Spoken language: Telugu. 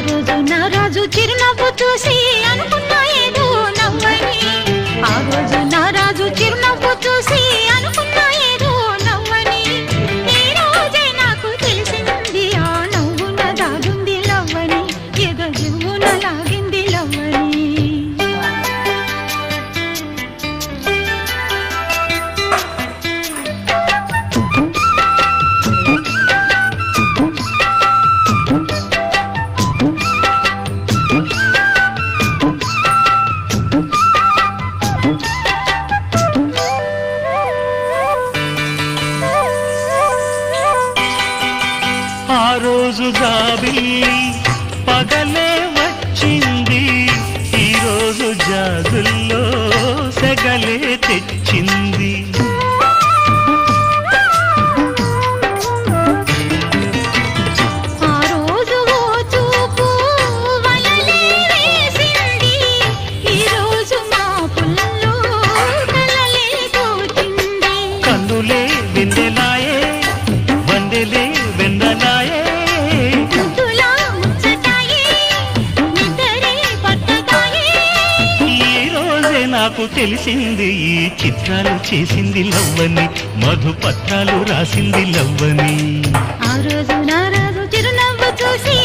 రోజు నా రాజు చిరునవ్వు చూసి అనుకున్నా ఏదో నవ్వని. ఆ రోజు నా రాజు చిరునవ్వు చూసి అనుకున్నా ఏదో నవ్వని. ఈ రోజే నాకు తెలిసింది ఆ నవ్వున దాగుంది లవ్వని. ఏదో జీవున లాగింది లవ్వని. ఆ రోజు జాబిల్లి పగలే వచ్చింది, ఈ రోజు జాజుల్లో సెగలే తెచ్చింది. ఆ రోజు ఓ చూపు వలలే వేసింది, ఈ రోజు మా పుల్లో కలలే తోచింది. కన్నులే వెన్నెలాయే, వందెలే వెన్నెలాయే, ముద్దులా ముచ్చటాయే, నిద్రే పట్టదాయే. ఈ రోజే నాకు తెలిసింది ఈ చిత్రాలు చేసింది లవ్వని, మధుపత్రాలు రాసింది లవ్వని. ఆ రోజు నా రాజు చిరునవ్వు చూసి